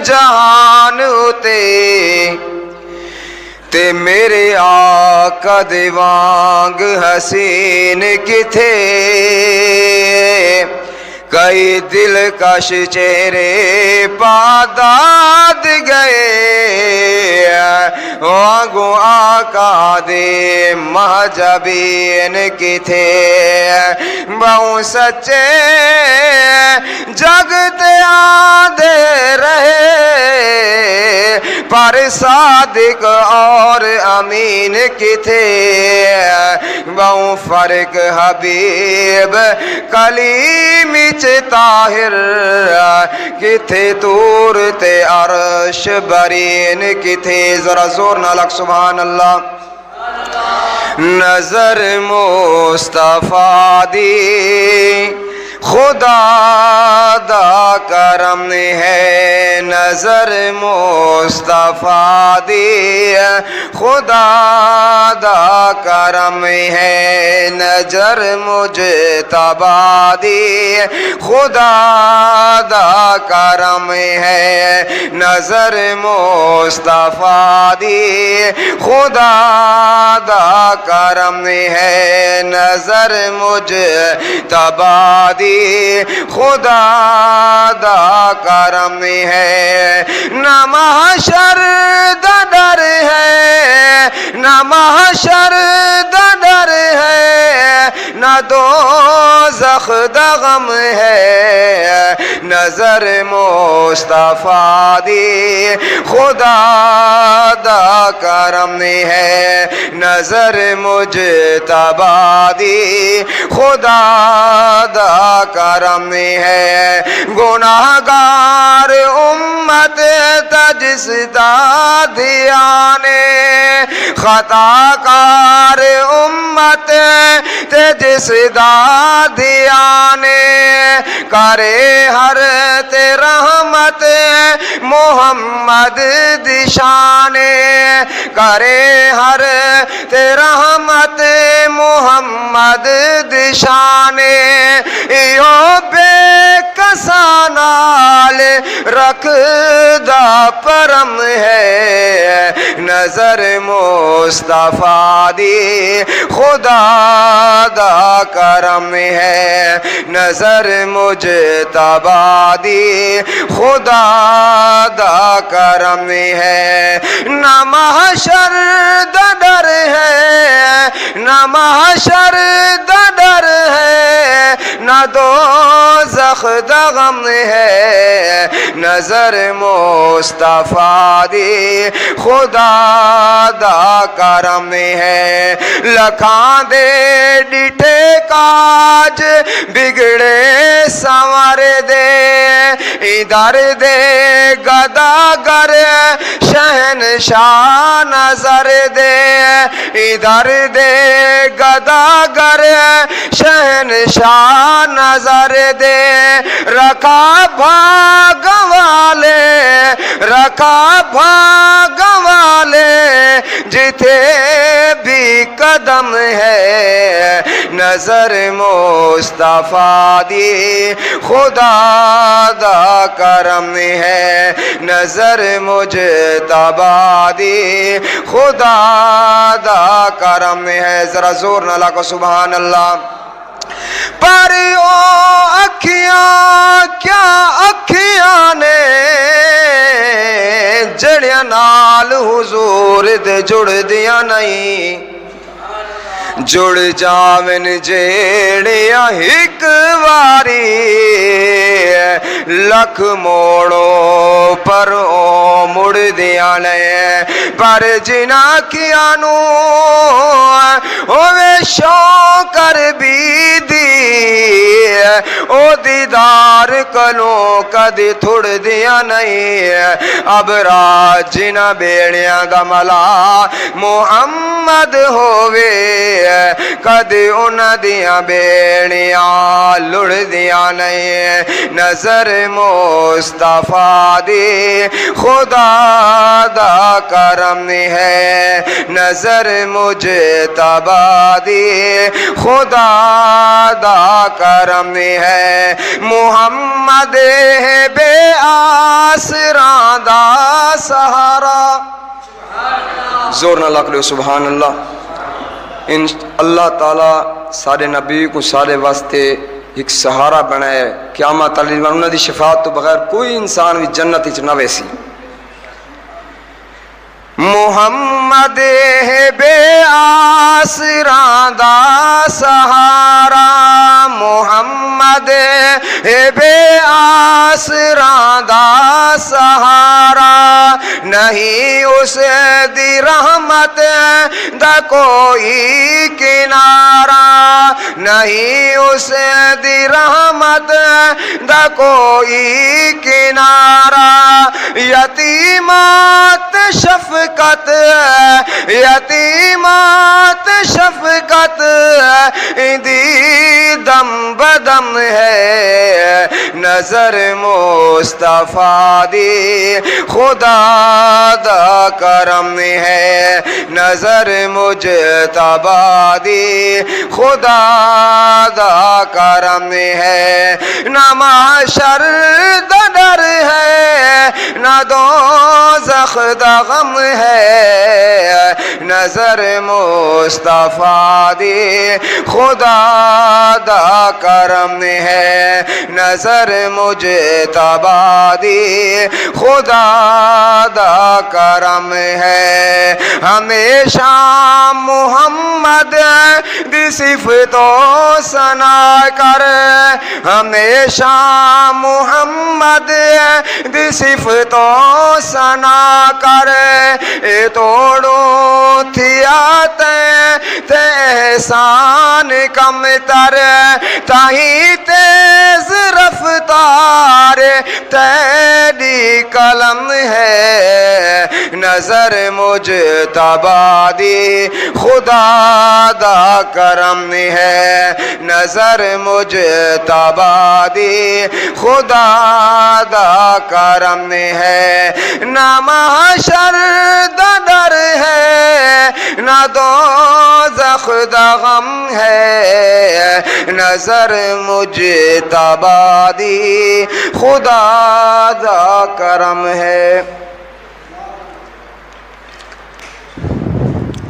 جہان تے میرے آقا دے وانگ حسین کتھے کئی دلکش چہرے پاداد گئے وانگو آقا دے محجبین کتھے بہوں سچے جگتے آدھے رہے پر صادق اور امین کتھے بہوں فرق حبیب کلیم طاہر کتھے تور تے عرش برین کتھے ذرا زور نالک سبحان اللہ نظر مصطفیٰ دی خدا دا کرم ہے نظر مصطفیٰ دی خدا دا کرم ہے نظر مجتبیٰ دی خدا دا کرم ہے نظر مصطفیٰ دی خدا دا کرم ہے نظر مجتبیٰ دی خدا دا کرم ہے نہ محشر دا ڈر ہے نہ محشر دا ڈر ہے نہ دوزخ دا غم ہے نظر مصطفیٰ دی خدا دا کرم ہے نظر مجتبیٰ دی خدا دا کرم ہے گناہگار امت تجس دادیانے خطا کار امت تجس دادیانے کرے ہر تے رحمت محمد دشانے کرے ہر تے رحمت محمد دشانے ایو بے کسانال رکھ دا پرم ہے نظر مصطفیٰ دی خدا دا کرم ہے نظر مجتبیٰ دی خدا دا کرم ہے نہ محشر دا ڈر ہے نہ محشر دا ڈر ہے نہ دوزخ دا غم ہے نظر مصطفیٰ دی خدا دا کرم ہے لکھاں دے ڈٹھے کاج بگڑے سنور دے ادھر دے گداگر شہنشاہ نظر دے ادھر دے گداگر شہنشاہ نظر دے رکھا بھاگ والے رکھا بھاگ والے جتھے بھی قدم ہے نظر مصطفیٰ دی خدا دا کرم ہے نظر مجتبیٰ دی خدا دا کرم ہے ذرا زور نہ لگو سبحان اللہ پر او اکھیاں کیا اکھیاں نے جڑیاں نال حضور دے جڑ دیا نہیں جڑ جاون جیڑیاں ایک واری لکھ موڑو پر او مڑ دیا نے پر جنا کیا نو ہوئے شوکر بھی دی او دیدار کلوں کدی تھوڑ دیا نہیں اب راج نہ بیڑیاں دا ملا محمد ہووے کدی ان دیاں بیڑیاں لڑ دیا نہیں نظر مصطفیٰ دی خدا دا کرم ہے نظر مجتبی دی خدا دا کرم ہے محمد ہے بے آسراں دا سہارا زور نہ لگ لو سبحان اللہ اللہ تعالیٰ سارے نبی کو سارے واسطے ایک سہارا بنائے قیامت علی انہوں دی شفاعت تو بغیر کوئی انسان بھی جنت وچ نہ ویسی محمد ہے بے آسراں دا سہارا محمد ہے بے آسراں دا سہارا نہیں اس دی رحمت دا کوئی کنارہ نہیں اس دی رحمت دا کوئی کنارہ یتیمات شفقت یتیمات شفقت دی دم بدم ہے نظر مصطفیٰ دی خدا دا کرم ہے نظر مجتبی دی خدا دا کرم ہے نہ محشر دا ڈر ہے نہ دوزخ دا غم ہے نظر مصطفیٰ دی خدا دا کرم ہے نظر مجتبی دی خدا دا کرم ہے ہمیشہ محمد دی صفت و ثنا کر ہمیشہ محمد دی صفت و ثنا کر اے توڑو تھیا تے احسان کم تر تاہی تیز رفتار تیری قلم ہے نظر مجتبی دی خدا دا کرم ہے نظر مجتبی دی خدا دا کرم ہے نہ محشر دا ڈر ہے نہ دوزخ دا غم ہے نظر مجتبی دی خدا دا کرم ہے